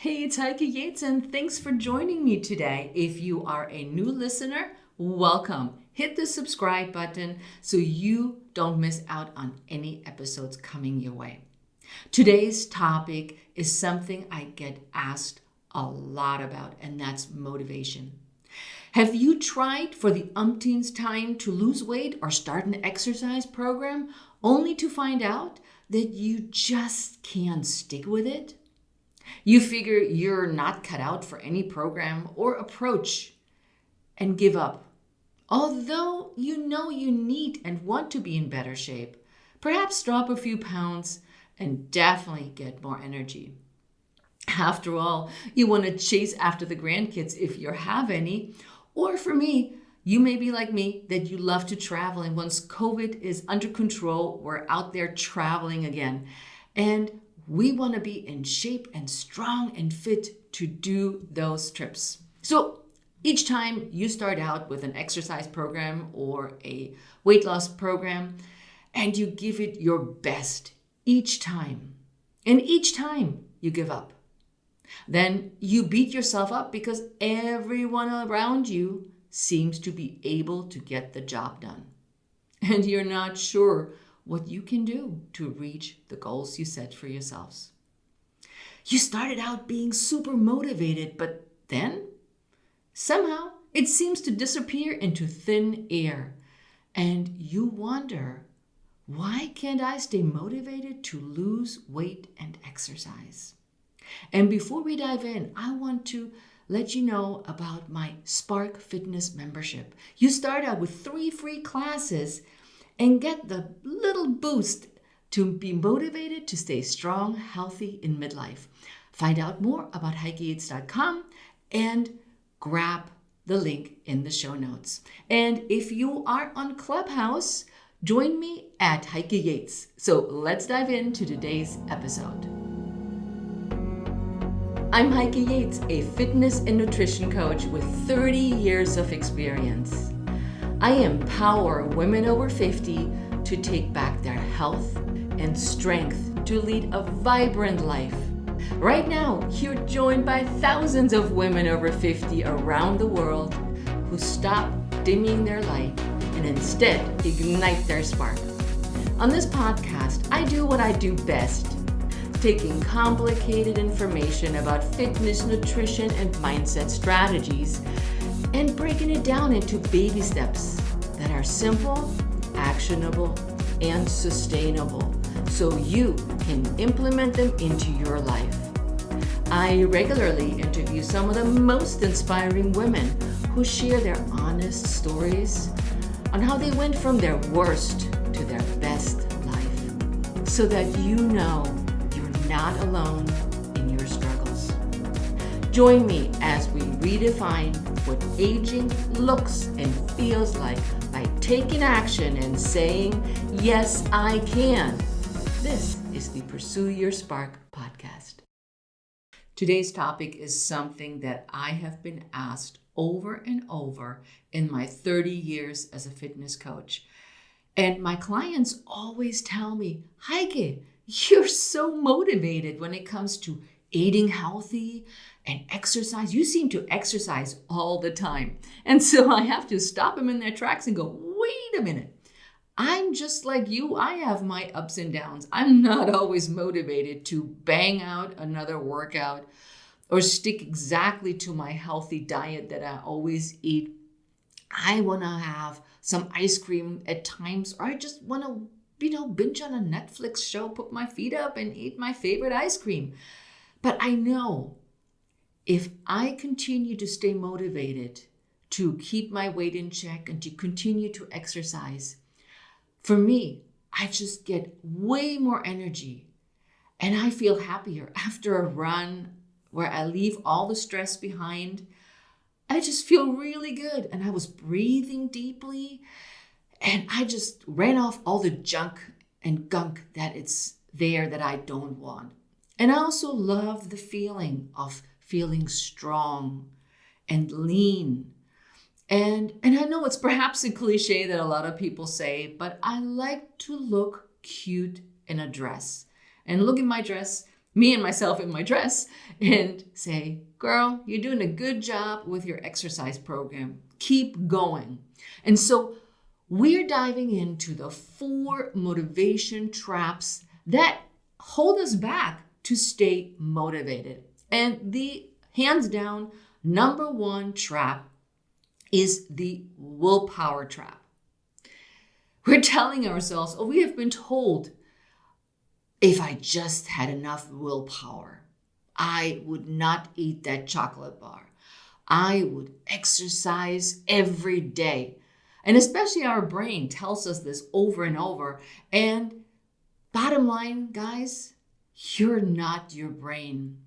Hey, it's Heike Yates, and thanks for joining me today. If you are a new listener, welcome. Hit the subscribe button so you don't miss out on any episodes coming your way. Today's topic is something I get asked a lot about, and that's motivation. Have you tried for the umpteenth time to lose weight or start an exercise program only to find out that you just can't stick with it? You figure you're not cut out for any program or approach and give up. Although you know you need and want to be in better shape, perhaps drop a few pounds and definitely get more energy. After all, you want to chase after the grandkids if you have any. Or for me, you may be like me that you love to travel, and once COVID is under control, we're out there traveling again. And we want to be in shape and strong and fit to do those trips. So each time you start out with an exercise program or a weight loss program, and you give it your best each time, and each time you give up, then you beat yourself up because everyone around you seems to be able to get the job done. And you're not sure what you can do to reach the goals you set for yourselves. You started out being super motivated, but then somehow it seems to disappear into thin air. And you wonder, why can't I stay motivated to lose weight and exercise? And before we dive in, I want to let you know about my Spark Fitness membership. You start out with 3 free classes and get the little boost to be motivated to stay strong, healthy in midlife. Find out more about heikeyates.com and grab the link in the show notes. And if you are on Clubhouse, join me at Heike Yates. So let's dive into today's episode. I'm Heike Yates, a fitness and nutrition coach with 30 years of experience. I empower women over 50 to take back their health and strength to lead a vibrant life. Right now, you're joined by thousands of women over 50 around the world who stop dimming their light and instead ignite their spark. On this podcast, I do what I do best, taking complicated information about fitness, nutrition, and mindset strategies and breaking it down into baby steps that are simple, actionable, and sustainable so you can implement them into your life. I regularly interview some of the most inspiring women who share their honest stories on how they went from their worst to their best life so that you know you're not alone in your struggles. Join me as we redefine what aging looks and feels like by taking action and saying, yes, I can. This is the Pursue Your Spark podcast. Today's topic is something that I have been asked over and over in my 30 years as a fitness coach. And my clients always tell me, Heike, you're so motivated when it comes to eating healthy and exercise. You seem to exercise all the time. And so I have to stop them in their tracks and go, wait a minute. I'm just like you. I have my ups and downs. I'm not always motivated to bang out another workout or stick exactly to my healthy diet that I always eat. I want to have some ice cream at times, or I just want to, binge on a Netflix show, put my feet up and eat my favorite ice cream. But I know if I continue to stay motivated to keep my weight in check and to continue to exercise, for me, I just get way more energy and I feel happier after a run where I leave all the stress behind. I just feel really good. And I was breathing deeply and I just ran off all the junk and gunk that it's there that I don't want. And I also love the feeling of feeling strong and lean. And I know it's perhaps a cliche that a lot of people say, but I like to look cute in a dress. And look at my dress. me and myself in my dress and say, girl, you're doing a good job with your exercise program. Keep going. And so we're diving into the 4 motivation traps that hold us back to stay motivated. And the hands down number 1 trap is the willpower trap. We're telling ourselves, or we have been told, if I just had enough willpower, I would not eat that chocolate bar. I would exercise every day. And especially our brain tells us this over and over. And bottom line, guys, you're not your brain.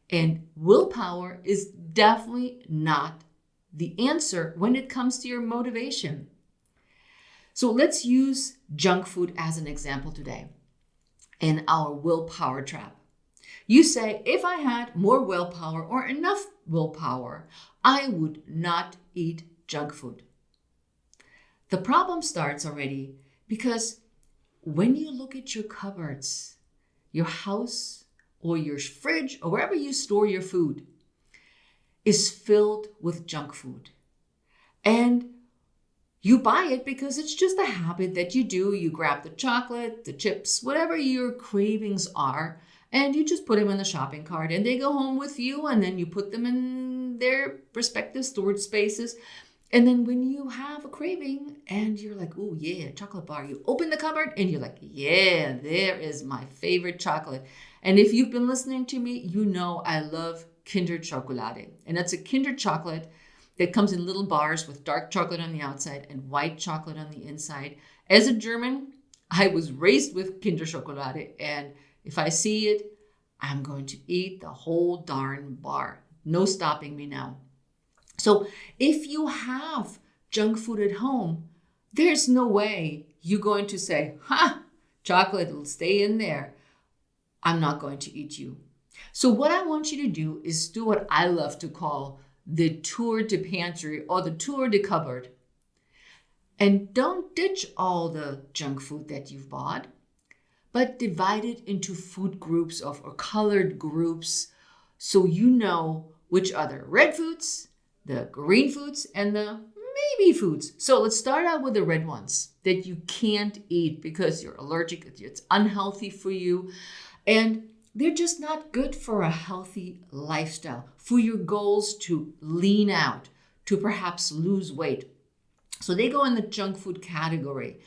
And willpower is definitely not the answer when it comes to your motivation. So let's use junk food as an example today in our willpower trap. You say, if I had more willpower or enough willpower, I would not eat junk food. The problem starts already because when you look at your cupboards, your house or your fridge or wherever you store your food is filled with junk food. And you buy it because it's just a habit that you do. You grab the chocolate, the chips, whatever your cravings are, and you just put them in the shopping cart and they go home with you, and then you put them in their respective storage spaces. And then when you have a craving and you're like, oh yeah, chocolate bar, you open the cupboard and you're like, yeah, there is my favorite chocolate. And if you've been listening to me, you know I love Kinder Chocolate. And that's a Kinder chocolate that comes in little bars with dark chocolate on the outside and white chocolate on the inside. As a German, I was raised with Kinder Chocolate, and if I see it, I'm going to eat the whole darn bar. No stopping me now. So if you have junk food at home, there's no way you're going to say, chocolate will stay in there. I'm not going to eat you. So what I want you to do is do what I love to call the tour de pantry or the tour de cupboard. And don't ditch all the junk food that you've bought, but divide it into food groups or colored groups so you know which are the red foods, the green foods, and the maybe foods. So let's start out with the red ones that you can't eat because you're allergic, it's unhealthy for you, and they're just not good for a healthy lifestyle, for your goals to lean out, to perhaps lose weight. So they go in the junk food category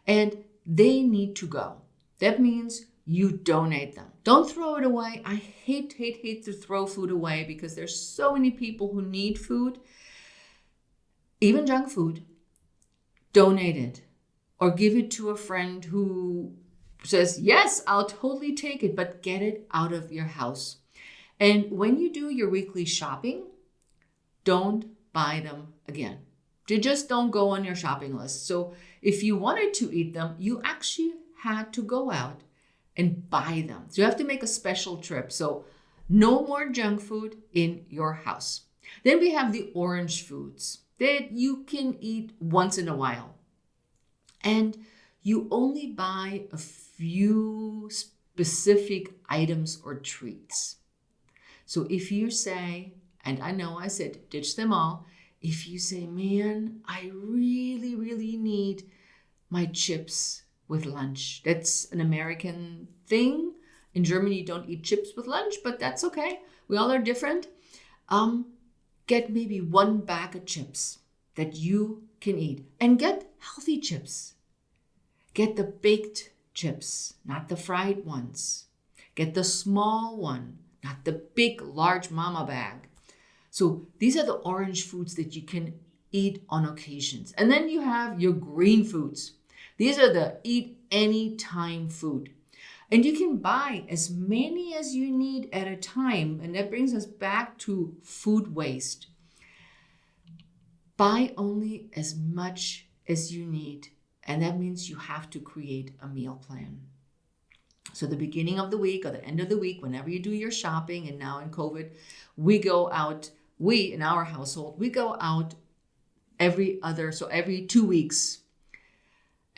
and they need to go. That means you donate them. Don't throw it away. I hate to throw food away because there's so many people who need food, even junk food. Donate it or give it to a friend who says, yes, I'll totally take it, but get it out of your house. And when you do your weekly shopping, don't buy them again. They just don't go on your shopping list. So if you wanted to eat them, you actually had to go out and buy them. So you have to make a special trip. So no more junk food in your house. Then we have the orange foods that you can eat once in a while. And you only buy a few specific items or treats. So if you say, and I know I said ditch them all, if you say, man, I really need my chips with lunch. That's an American thing. In Germany, you don't eat chips with lunch, but that's okay. We all are different. Get maybe 1 bag of chips that you can eat, and get healthy chips. Get the baked chips, not the fried ones. Get the small one, not the big, large mama bag. So these are the orange foods that you can eat on occasions. And then you have your green foods. These are the eat anytime food. And you can buy as many as you need at a time. And that brings us back to food waste. Buy only as much as you need. And that means you have to create a meal plan. So the beginning of the week or the end of the week, whenever you do your shopping, and now in COVID, we go out, in our household, we go out every 2 weeks.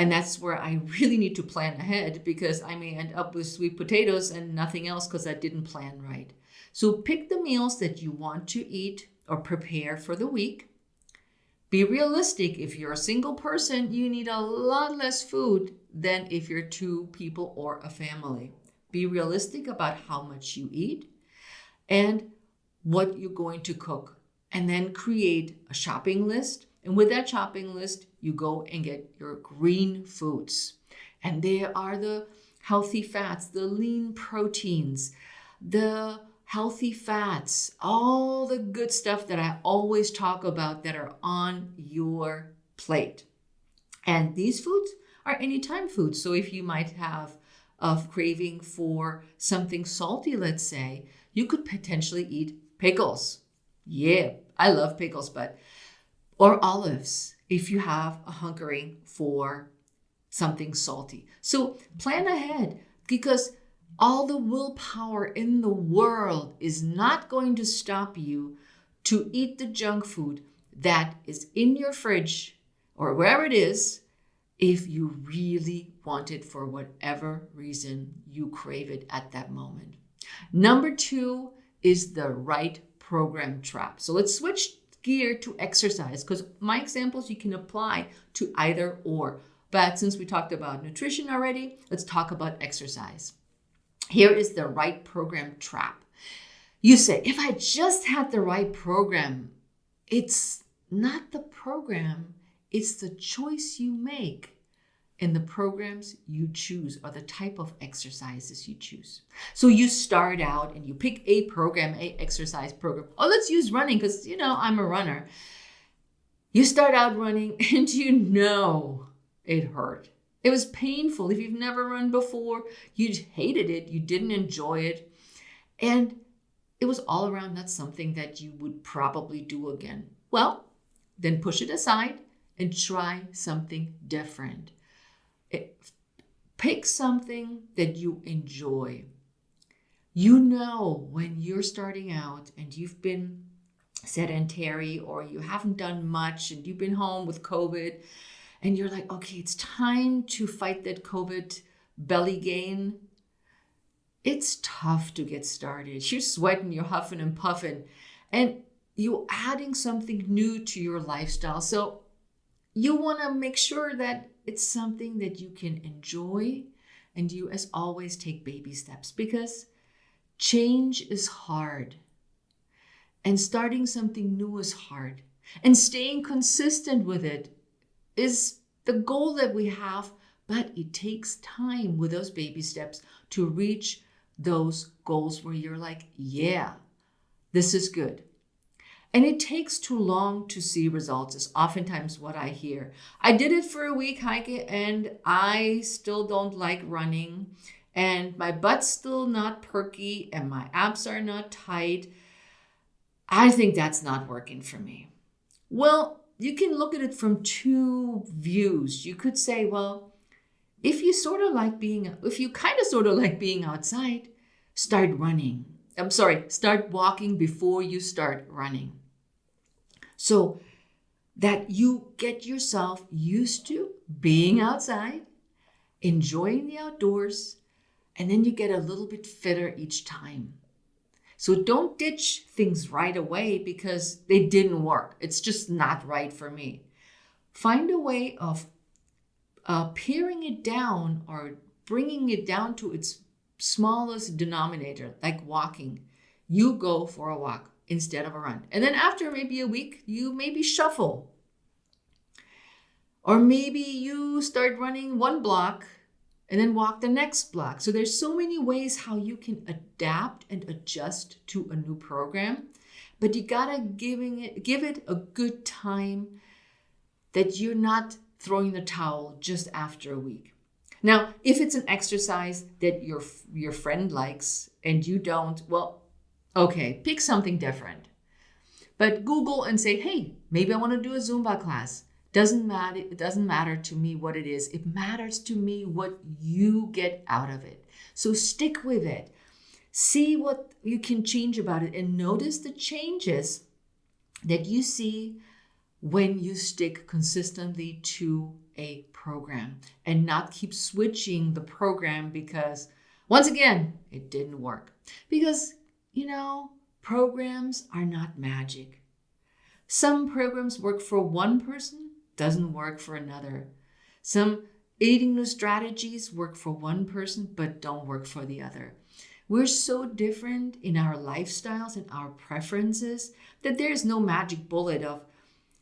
And that's where I really need to plan ahead, because I may end up with sweet potatoes and nothing else because I didn't plan right. So pick the meals that you want to eat or prepare for the week. Be realistic. If you're a single person, you need a lot less food than if you're two people or a family. Be realistic about how much you eat and what you're going to cook. And then create a shopping list. And with that shopping list, you go and get your green foods. And they are the healthy fats, the lean proteins, the healthy fats, all the good stuff that I always talk about that are on your plate. And these foods are anytime foods. So if you might have a craving for something salty, let's say, you could potentially eat pickles. Yeah, I love pickles, or olives if you have a hankering for something salty. So plan ahead, because all the willpower in the world is not going to stop you to eat the junk food that is in your fridge or wherever it is, if you really want it for whatever reason you crave it at that moment. Number 2 is the right program trap. So let's switch gear to exercise, because my examples you can apply to either or. But since we talked about nutrition already, let's talk about exercise. Here is the right program trap. You say, if I just had the right program, it's not the program, it's the choice you make in the programs you choose or the type of exercises you choose. So you start out and you pick a program, a exercise program. Oh, let's use running because, I'm a runner. You start out running and it hurt. It was painful. If you've never run before, you hated it. You didn't enjoy it. And it was all around not something that you would probably do again. Well, then push it aside and try something different. Pick something that you enjoy. When you're starting out and you've been sedentary or you haven't done much and you've been home with COVID and you're like, okay, it's time to fight that COVID belly gain. It's tough to get started. You're sweating, you're huffing and puffing, and you're adding something new to your lifestyle. So you want to make sure that it's something that you can enjoy, and you, as always, take baby steps, because change is hard and starting something new is hard, and staying consistent with it is the goal that we have, but it takes time with those baby steps to reach those goals where you're like, yeah, this is good. And it takes too long to see results is oftentimes what I hear. I did it for a week, Heike, and I still don't like running. And my butt's still not perky and my abs are not tight. I think that's not working for me. Well, you can look at it from two views. You could say, well, if you kind of sort of like being outside, start walking before you start running. So that you get yourself used to being outside, enjoying the outdoors, and then you get a little bit fitter each time. So don't ditch things right away because they didn't work. It's just not right for me. Find a way of paring it down or bringing it down to its smallest denominator, like walking. You go for a walk instead of a run. And then after maybe a week, you maybe shuffle. Or maybe you start running one block and then walk the next block. So there's so many ways how you can adapt and adjust to a new program, but you gotta give it a good time, that you're not throwing the towel just after a week. Now, if it's an exercise that your friend likes and you don't, well, okay, pick something different. But Google and say, hey, maybe I want to do a Zumba class. Doesn't matter. It doesn't matter to me what it is. It matters to me what you get out of it. So stick with it. See what you can change about it and notice the changes that you see when you stick consistently to a program and not keep switching the program because, once again, it didn't work. Because, programs are not magic. Some programs work for one person, doesn't work for another. Some eating new strategies work for one person, but don't work for the other. We're so different in our lifestyles and our preferences that there's no magic bullet of,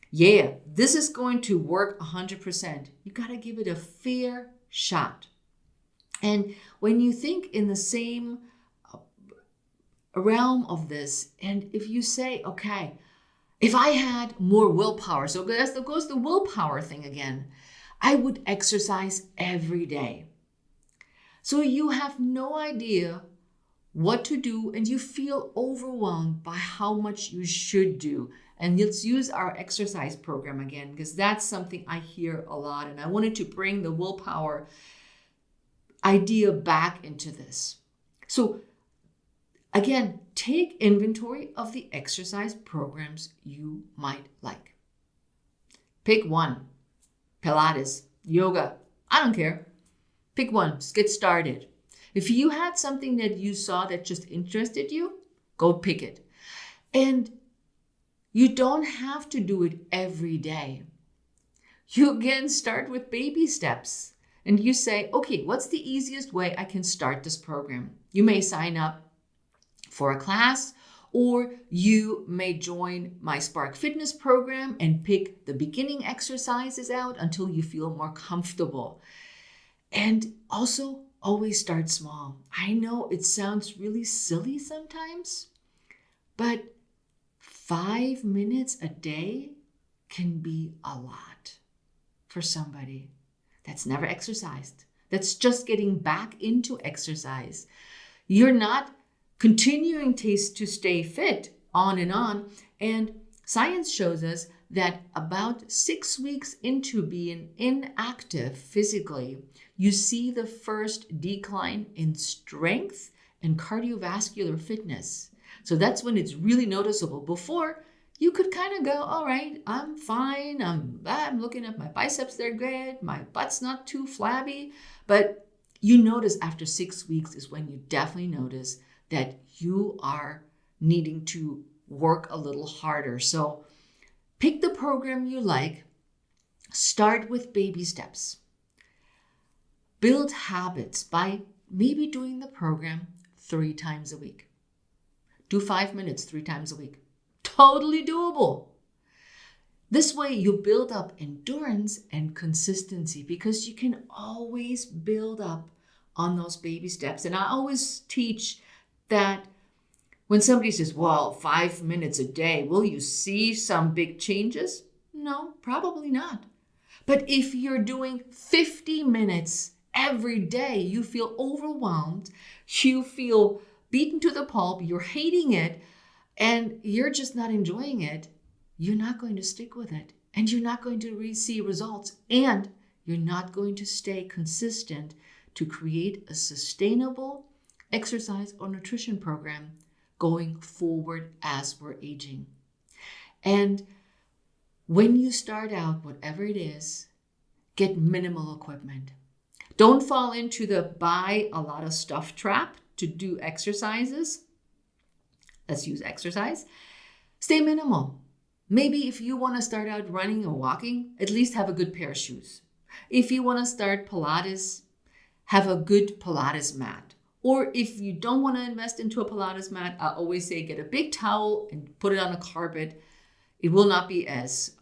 yeah, this is going to work 100%. You got to give it a fair shot. And when you think in the same realm of this, and if you say, okay, if I had more willpower, so that goes the willpower thing again, I would exercise every day. So you have no idea what to do and you feel overwhelmed by how much you should do. And let's use our exercise program again, because that's something I hear a lot. And I wanted to bring the willpower idea back into this. So again, take inventory of the exercise programs you might like. Pick one. Pilates, yoga, I don't care. Pick one, just get started. If you had something that you saw that just interested you, go pick it. And you don't have to do it every day. You again start with baby steps. And you say, okay, what's the easiest way I can start this program? You may sign up for a class, or you may join my Spark Fitness program and pick the beginning exercises out until you feel more comfortable. And also, always start small. I know it sounds really silly sometimes, but 5 minutes a day can be a lot for somebody that's never exercised, that's just getting back into exercise. You're not continuing to stay fit on. And science shows us that about 6 weeks into being inactive physically, you see the first decline in strength and cardiovascular fitness. So that's when it's really noticeable. Before, you could kind of go, all right, I'm fine. I'm looking at my biceps, they're good. My butt's not too flabby. But you notice after 6 weeks is when you definitely notice that you are needing to work a little harder. So pick the program you like. Start with baby steps. Build habits by maybe doing the program 3 times a week. Do 5 minutes 3 times a week. Totally doable. This way you build up endurance and consistency because you can always build up on those baby steps. And I always teach that when somebody says, well, 5 minutes a day, will you see some big changes? No, probably not. But if you're doing 50 minutes every day, you feel overwhelmed, you feel beaten to the pulp, you're hating it, and you're just not enjoying it, you're not going to stick with it. And you're not going to see results. And you're not going to stay consistent to create a sustainable exercise or nutrition program going forward as we're aging. And when you start out, whatever it is, get minimal equipment. Don't fall into the buy a lot of stuff trap to do exercises. Let's use exercise. Stay minimal. Maybe if you want to start out running or walking, at least have a good pair of shoes. If you want to start Pilates, have a good Pilates mat. Or if you don't want to invest into a Pilates mat, I always say get a big towel and put it on a carpet. It will not be as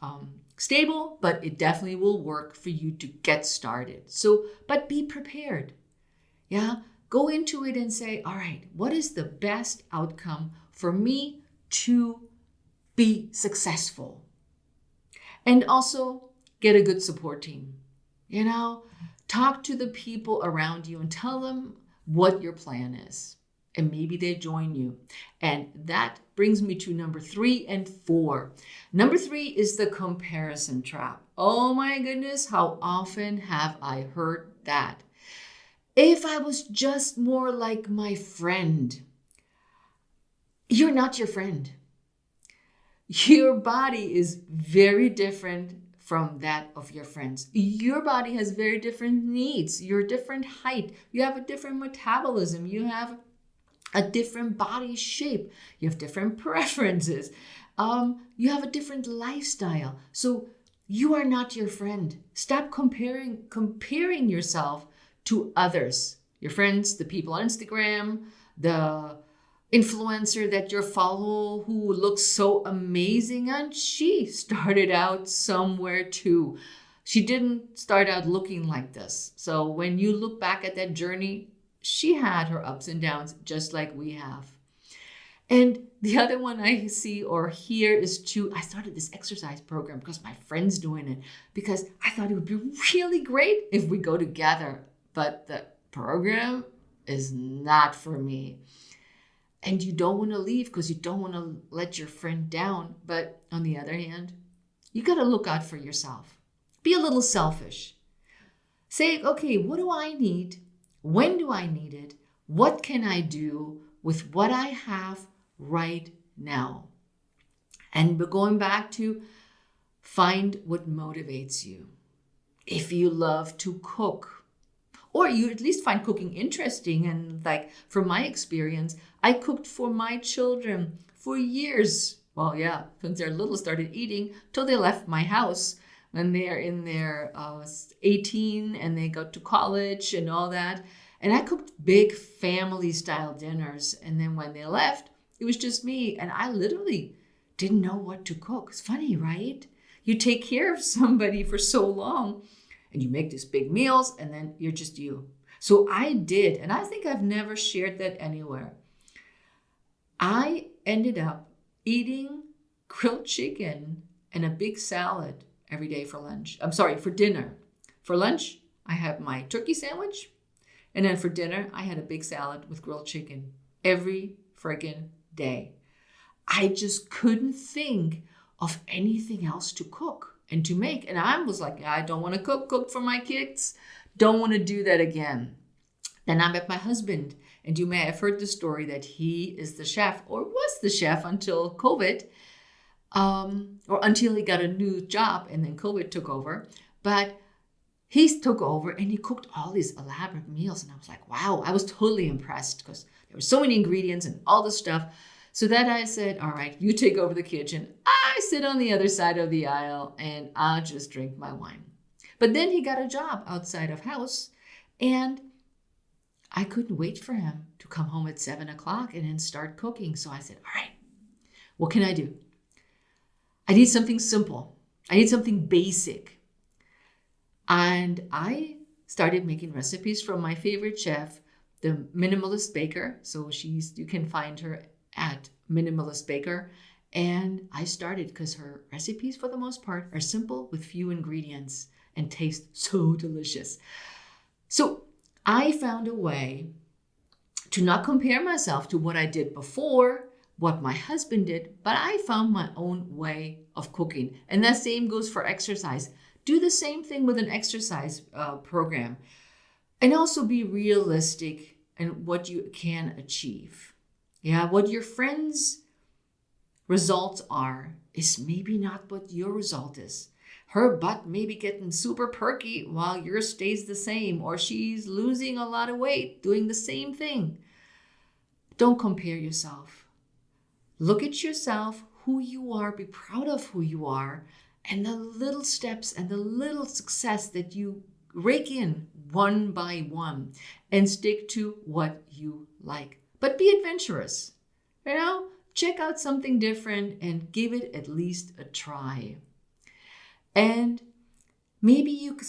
stable, but it definitely will work for you to get started. So, but be prepared. Yeah, go into it and say, all right, what is the best outcome for me to be successful? And also get a good support team. Talk to the people around you and tell them what your plan is. And maybe they join you. And that brings me to number 3 and 4. Number 3 is the comparison trap. Oh my goodness, how often have I heard that? If I was just more like my friend. You're not your friend. Your body is very different from that of your friends. Your body has very different needs. You're different height. You have a different metabolism. You have a different body shape. You have different preferences. You have a different lifestyle. So you are not your friend. Stop comparing yourself to others. Your friends, the people on Instagram, the influencer that you follow who looks so amazing, and she started out somewhere too. She didn't start out looking like this. So when you look back at that journey, she had her ups and downs just like we have. And the other one I see or hear is I started this exercise program because my friend's doing it, because I thought it would be really great if we go together, but the program is not for me. And you don't want to leave because you don't want to let your friend down. But on the other hand, you got to look out for yourself. Be a little selfish. Say, okay, what do I need? When do I need it? What can I do with what I have right now? And we're going back to find what motivates you. If you love to cook, or you at least find cooking interesting. And like from my experience, I cooked for my children for years. Well, yeah, since they're little, started eating till they left my house when they're in their 18 and they go to college and all that. And I cooked big family style dinners. And then when they left, it was just me. And I literally didn't know what to cook. It's funny, right? You take care of somebody for so long and you make these big meals and then you're just you. So I did. And I think I've never shared that anywhere. I ended up eating grilled chicken and a big salad every day for lunch. For dinner. For lunch, I had my turkey sandwich. And then for dinner, I had a big salad with grilled chicken every friggin' day. I just couldn't think of anything else to cook and to make. And I was like, I don't want to cook for my kids. Don't want to do that again. Then I met my husband. And you may have heard the story that he is the chef, or was the chef until COVID, or until he got a new job and then COVID took over. But he took over and he cooked all these elaborate meals. And I was like, wow, I was totally impressed because there were so many ingredients and all this stuff. So that I said, all right, you take over the kitchen. I sit on the other side of the aisle and I'll just drink my wine. But then he got a job outside of house and I couldn't wait for him to come home at 7 o'clock and then start cooking. So I said, all right, what can I do? I need something simple. I need something basic. And I started making recipes from my favorite chef, the Minimalist Baker. So you can find her at Minimalist Baker. And I started because her recipes, for the most part, are simple with few ingredients and taste so delicious. So I found a way to not compare myself to what I did before, what my husband did, but I found my own way of cooking. And that same goes for exercise. Do the same thing with an exercise program. And also be realistic in what you can achieve. Yeah, what your friends' results are is maybe not what your result is. Her butt may be getting super perky while yours stays the same, or she's losing a lot of weight doing the same thing. Don't compare yourself. Look at yourself, who you are, be proud of who you are, and the little steps and the little success that you rake in one by one, and stick to what you like. But be adventurous. Check out something different and give it at least a try. And maybe you could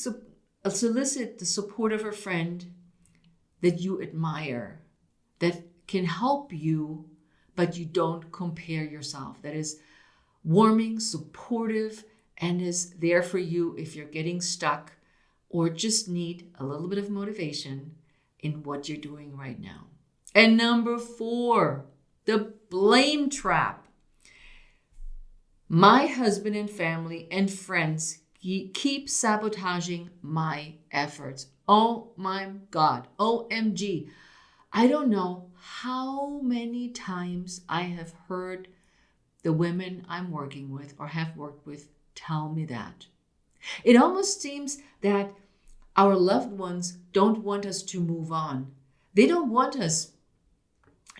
solicit the support of a friend that you admire, that can help you, but you don't compare yourself. That is warming, supportive, and is there for you if you're getting stuck or just need a little bit of motivation in what you're doing right now. And number 4, the blame trap. My husband and family and friends keep sabotaging my efforts. Oh my God, OMG. I don't know how many times I have heard the women I'm working with or have worked with tell me that. It almost seems that our loved ones don't want us to move on. They don't want us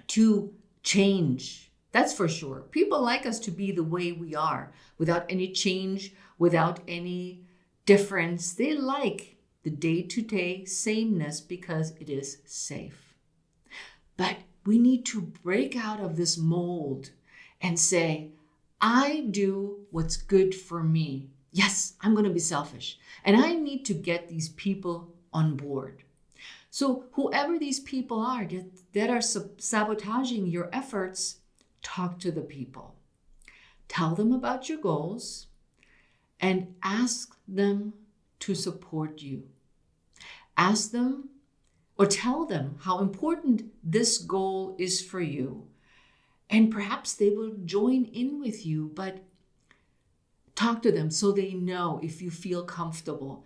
to change. That's for sure. People like us to be the way we are, without any change, without any difference. They like the day-to-day sameness because it is safe. But we need to break out of this mold and say, I do what's good for me. Yes, I'm going to be selfish. And I need to get these people on board. So whoever these people are that are sabotaging your efforts, talk to the people. Tell them about your goals and ask them to support you. Ask them or tell them how important this goal is for you. And perhaps they will join in with you, but talk to them so they know if you feel comfortable.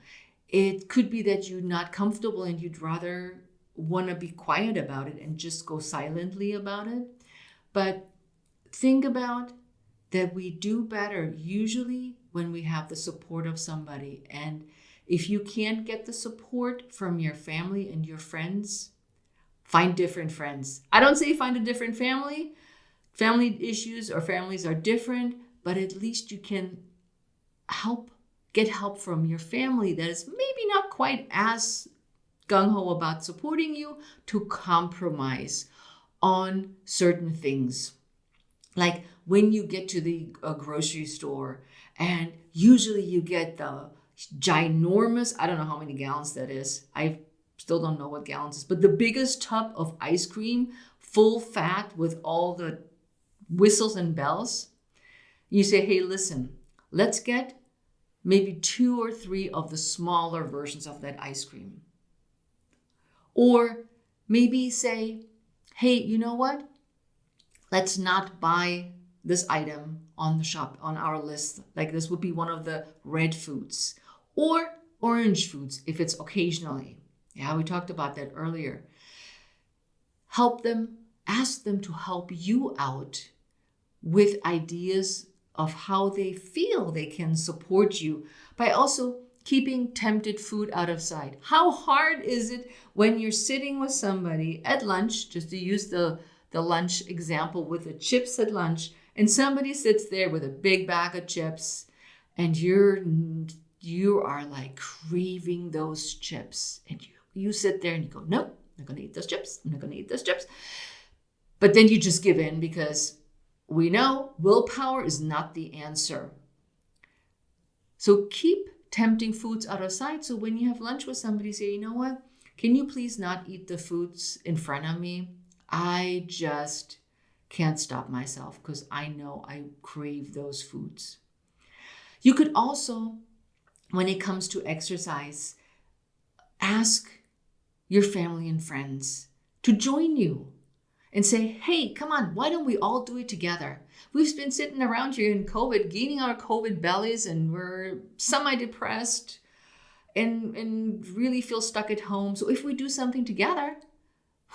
It could be that you're not comfortable and you'd rather want to be quiet about it and just go silently about it. But think about that we do better usually when we have the support of somebody. And if you can't get the support from your family and your friends, find different friends. I don't say find a different family. Family issues or families are different, but at least you can get help from your family that is maybe not quite as gung-ho about supporting you to compromise on certain things. Like when you get to the grocery store and usually you get the ginormous, I don't know how many gallons that is. I still don't know what gallons is, but the biggest tub of ice cream, full fat with all the whistles and bells. You say, hey, listen, let's get maybe 2 or 3 of the smaller versions of that ice cream. Or maybe say, hey, you know what? Let's not buy this item on our list. Like this would be one of the red foods or orange foods if it's occasionally. Yeah, we talked about that earlier. Help them, ask them to help you out with ideas of how they feel they can support you by also keeping tempted food out of sight. How hard is it when you're sitting with somebody at lunch, just to use the lunch example with the chips at lunch, and somebody sits there with a big bag of chips and you are like craving those chips and you sit there and you go, nope, I'm not going to eat those chips. I'm not going to eat those chips. But then you just give in because we know willpower is not the answer. So keep tempting foods out of sight. So when you have lunch with somebody, say, you know what? Can you please not eat the foods in front of me? I just can't stop myself because I know I crave those foods. You could also, when it comes to exercise, ask your family and friends to join you. And say, hey, come on, why don't we all do it together? We've been sitting around here in COVID, gaining our COVID bellies, and we're semi-depressed and really feel stuck at home. So if we do something together,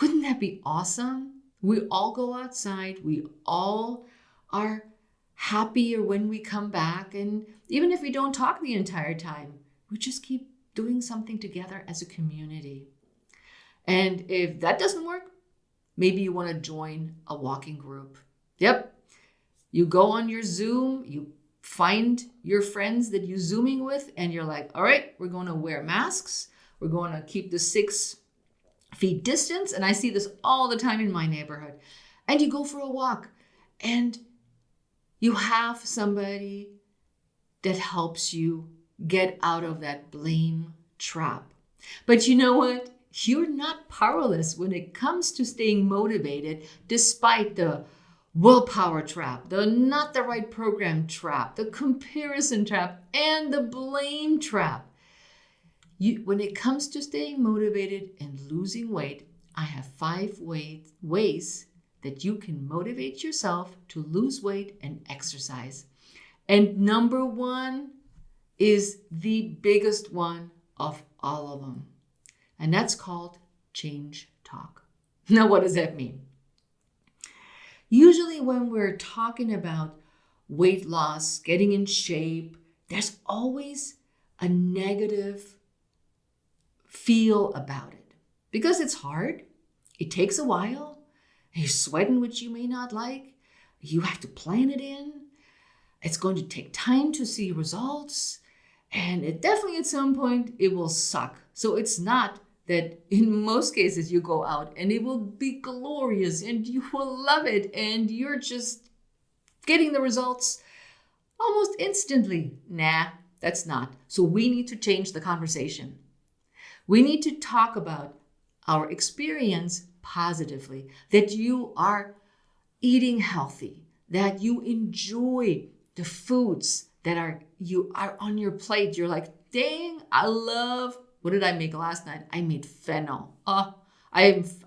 wouldn't that be awesome? We all go outside. We all are happier when we come back. And even if we don't talk the entire time, we just keep doing something together as a community. And if that doesn't work, maybe you want to join a walking group. Yep. You go on your Zoom, you find your friends that you're Zooming with, and you're like, all right, we're going to wear masks. We're going to keep the 6 feet distance. And I see this all the time in my neighborhood. And you go for a walk and you have somebody that helps you get out of that blame trap. But you know what? You're not powerless when it comes to staying motivated, despite the willpower trap, the not the right program trap, the comparison trap, and the blame trap. When it comes to staying motivated and losing weight, I have 5 ways that you can motivate yourself to lose weight and exercise. And number 1 is the biggest one of all of them. And that's called change talk. Now, what does that mean? Usually when we're talking about weight loss, getting in shape, there's always a negative feel about it because it's hard. It takes a while. You're sweating, which you may not like. You have to plan it in. It's going to take time to see results. And it definitely at some point, it will suck. So it's not that in most cases you go out and it will be glorious and you will love it and you're just getting the results almost instantly. Nah, that's not. So we need to change the conversation. We need to talk about our experience positively, that you are eating healthy, that you enjoy the foods that you are on your plate. You're like, dang, I love, what did I make last night? I made fennel. I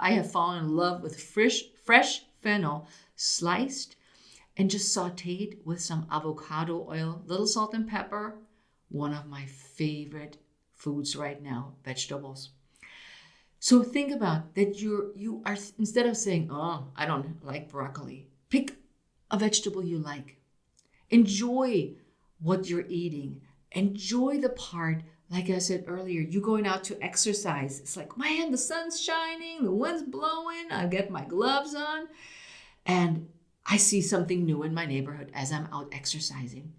have fallen in love with fresh fennel, sliced and just sauteed with some avocado oil, little salt and pepper. One of my favorite foods right now, vegetables. So think about that you are, instead of saying, oh, I don't like broccoli, pick a vegetable you like. Enjoy what you're eating. Enjoy the part, like I said earlier, you going out to exercise. It's like, man, the sun's shining, the wind's blowing, I get my gloves on, and I see something new in my neighborhood as I'm out exercising.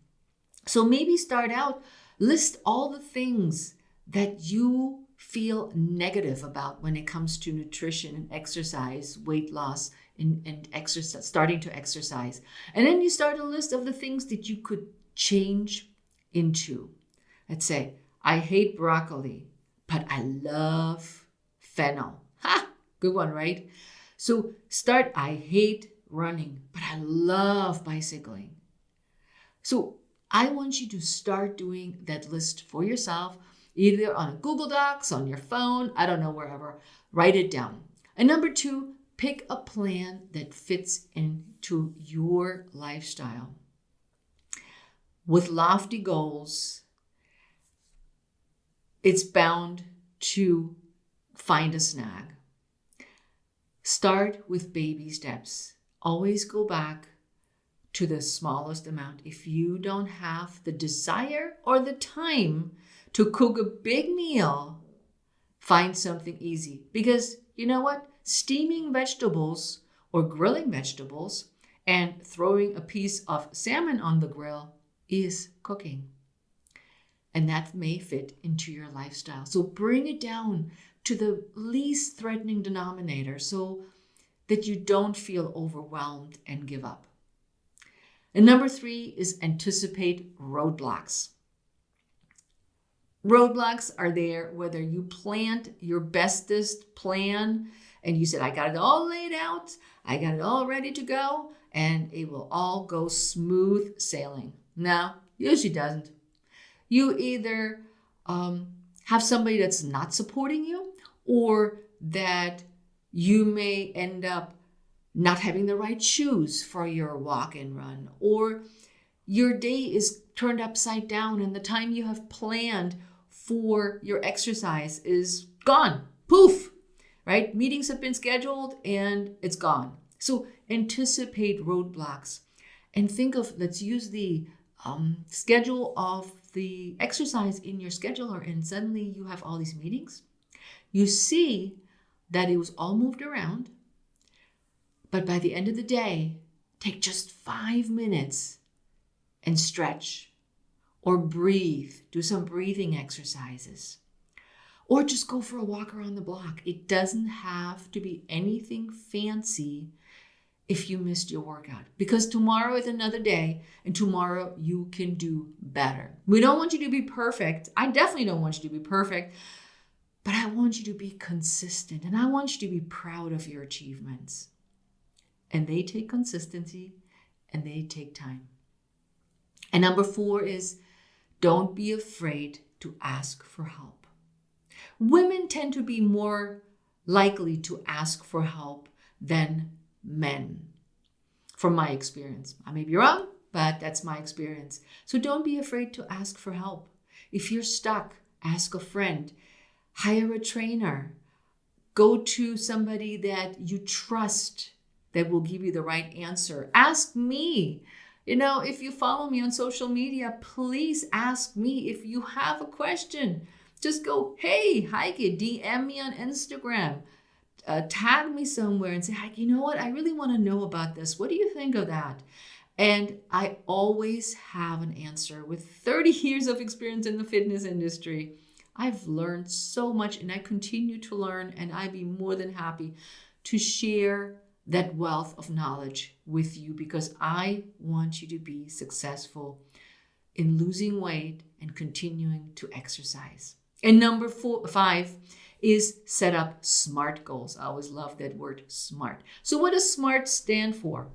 So maybe start out, list all the things that you feel negative about when it comes to nutrition and exercise, weight loss, and exercise, starting to exercise. And then you start a list of the things that you could change into. Let's say, I hate broccoli, but I love fennel. Ha! Good one, right? So start, I hate running, but I love bicycling. So I want you to start doing that list for yourself, either on a Google Docs, on your phone, I don't know, wherever. Write it down. And number 2, pick a plan that fits into your lifestyle. With lofty goals, it's bound to find a snag. Start with baby steps. Always go back to the smallest amount. If you don't have the desire or the time to cook a big meal, find something easy. Because you know what? Steaming vegetables or grilling vegetables and throwing a piece of salmon on the grill is cooking. And that may fit into your lifestyle. So bring it down to the least threatening denominator so that you don't feel overwhelmed and give up. And number 3 is anticipate roadblocks. Roadblocks are there whether you planned your bestest plan and you said, I got it all laid out, I got it all ready to go, and it will all go smooth sailing. No, usually doesn't. You either have somebody that's not supporting you, or that you may end up not having the right shoes for your walk and run, or your day is turned upside down and the time you have planned for your exercise is gone. Poof, right? Meetings have been scheduled and it's gone. So anticipate roadblocks and think of, let's use the schedule of the exercise in your scheduler, and suddenly you have all these meetings. You see that it was all moved around, but by the end of the day, take just 5 minutes and stretch or breathe, do some breathing exercises, or just go for a walk around the block. It doesn't have to be anything fancy if you missed your workout, because tomorrow is another day and tomorrow you can do better. We don't want you to be perfect. I definitely don't want you to be perfect, but I want you to be consistent and I want you to be proud of your achievements. And they take consistency and they take time. And number 4 is don't be afraid to ask for help. Women tend to be more likely to ask for help than men, from my experience. I may be wrong, but that's my experience. So don't be afraid to ask for help. If you're stuck, ask a friend, hire a trainer, go to somebody that you trust that will give you the right answer. Ask me. If you follow me on social media, please ask me if you have a question. Just go, hey, Heike, DM me on Instagram. Tag me somewhere and say, Heike, you know what? I really want to know about this. What do you think of that? And I always have an answer. With 30 years of experience in the fitness industry, I've learned so much and I continue to learn, and I'd be more than happy to share that wealth of knowledge with you because I want you to be successful in losing weight and continuing to exercise. And number 5 is set up SMART goals. I always love that word, SMART. So what does SMART stand for?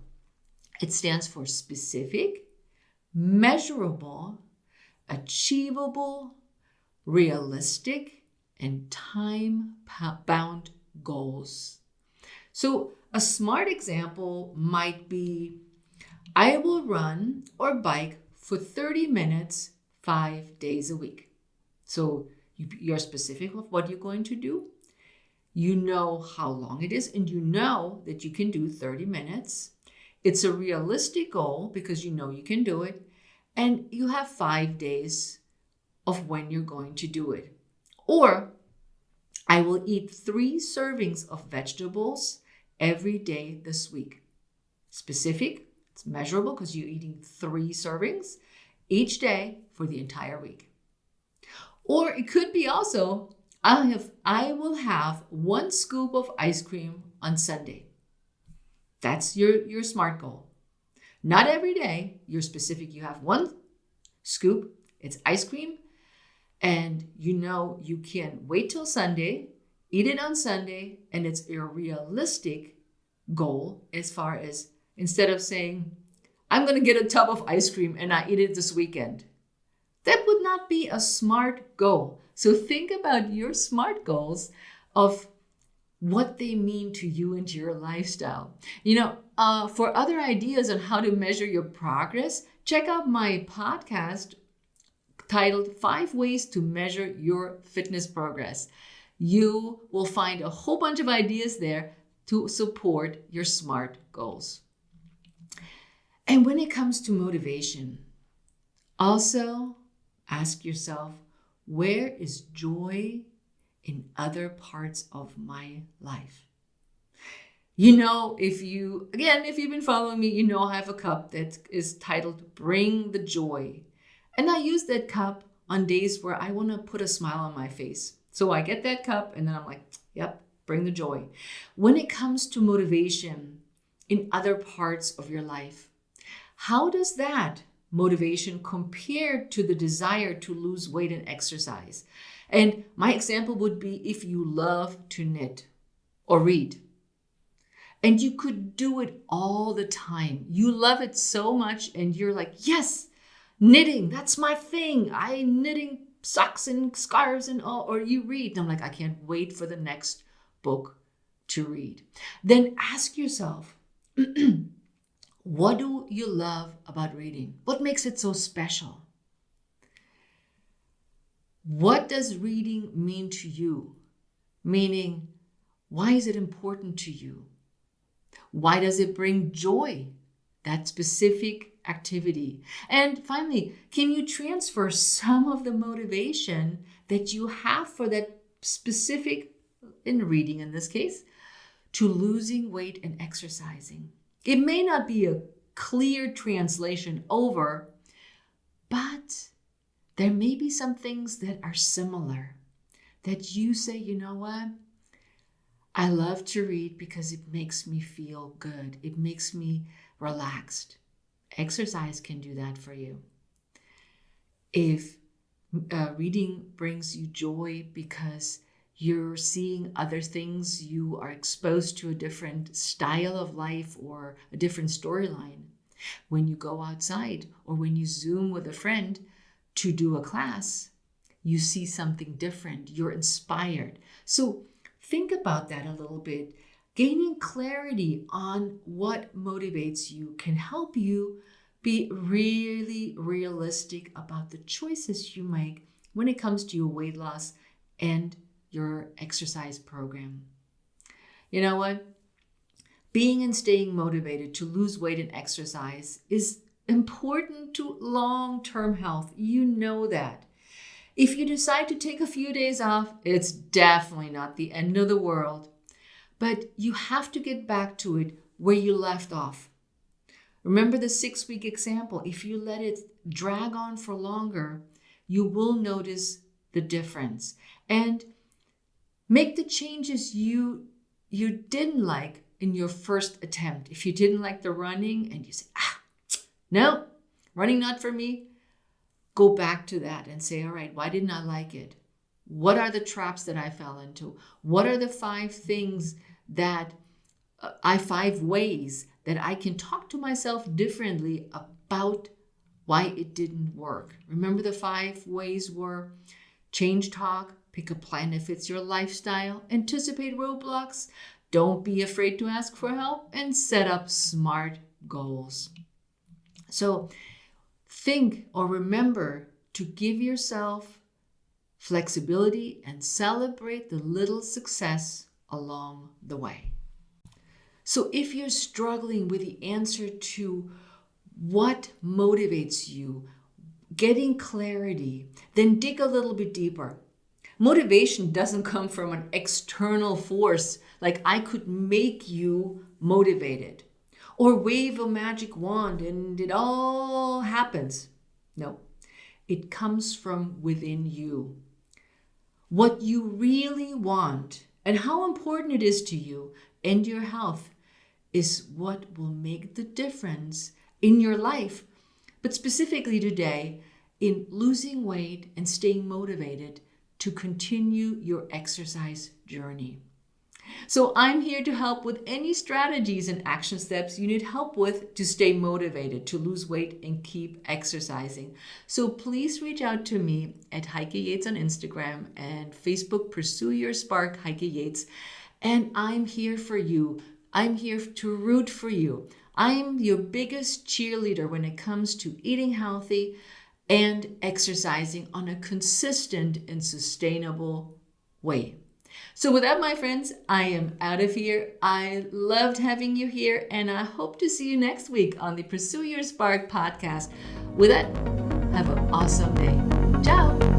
It stands for specific, measurable, achievable, realistic, and time-bound goals. So a SMART example might be, I will run or bike for 30 minutes, 5 days a week. So you're specific of what you're going to do. You know how long it is, and you know that you can do 30 minutes. It's a realistic goal because you know you can do it. And you have 5 days of when you're going to do it. Or I will eat 3 servings of vegetables every day this week. Specific, it's measurable because you're eating 3 servings each day for the entire week. Or it could be also, I will have 1 scoop of ice cream on Sunday. That's your SMART goal. Not every day, you're specific. You have 1 scoop, it's ice cream, and you know you can wait till Sunday, eat it on Sunday, and it's a realistic goal as far as instead of saying, I'm going to get a tub of ice cream and I eat it this weekend. That would not be a SMART goal. So think about your SMART goals of what they mean to you and to your lifestyle. For other ideas on how to measure your progress, check out my podcast titled 5 Ways to Measure Your Fitness Progress. You will find a whole bunch of ideas there to support your SMART goals. And when it comes to motivation, also ask yourself, where is joy in other parts of my life? If you've been following me, I have a cup that is titled Bring the Joy. And I use that cup on days where I want to put a smile on my face. So I get that cup and then I'm like, yep, bring the joy. When it comes to motivation in other parts of your life, how does that motivation compare to the desire to lose weight and exercise? And my example would be if you love to knit or read and you could do it all the time. You love it so much and you're like, yes, knitting, that's my thing. I'm knitting socks and scarves and all, or you read. And I'm like, I can't wait for the next book to read. Then ask yourself, what do you love about reading? What makes it so special? What does reading mean to you? Meaning, why is it important to you? Why does it bring joy? That specific activity. And finally, can you transfer some of the motivation that you have for that specific, in reading in this case, to losing weight and exercising? It may not be a clear translation over, but there may be some things that are similar that you say, you know what? I love to read because it makes me feel good. It makes me relaxed. Exercise can do that for you. If reading brings you joy because you're seeing other things, you are exposed to a different style of life or a different storyline. When you go outside or when you Zoom with a friend to do a class, you see something different. You're inspired. So think about that a little bit. Gaining clarity on what motivates you can help you be really realistic about the choices you make when it comes to your weight loss and your exercise program. You know what? Being and staying motivated to lose weight and exercise is important to long-term health. You know that. If you decide to take a few days off, it's definitely not the end of the world. But you have to get back to it where you left off. Remember the 6-week example. If you let it drag on for longer, you will notice the difference. And make the changes you didn't like in your first attempt. If you didn't like the running and you say, no, running not for me, go back to that and say, all right, why didn't I like it? What are the traps that I fell into? What are the 5 things that 5 ways that I can talk to myself differently about why it didn't work? Remember the 5 ways were change talk, pick a plan that fits your lifestyle, anticipate roadblocks, don't be afraid to ask for help, and set up SMART goals. So think or remember to give yourself flexibility and celebrate the little success along the way. So if you're struggling with the answer to what motivates you, getting clarity, then dig a little bit deeper. Motivation doesn't come from an external force, like I could make you motivated or wave a magic wand and it all happens. No, it comes from within you. What you really want and how important it is to you and your health is what will make the difference in your life, but specifically today in losing weight and staying motivated to continue your exercise journey. So I'm here to help with any strategies and action steps you need help with to stay motivated, to lose weight and keep exercising. So please reach out to me at Heike Yates on Instagram and Facebook, Pursue Your Spark, Heike Yates. And I'm here for you. I'm here to root for you. I'm your biggest cheerleader when it comes to eating healthy and exercising on a consistent and sustainable way. So with that, my friends, I am out of here. I loved having you here, and I hope to see you next week on the Pursue Your Spark podcast. With that, have an awesome day. Ciao.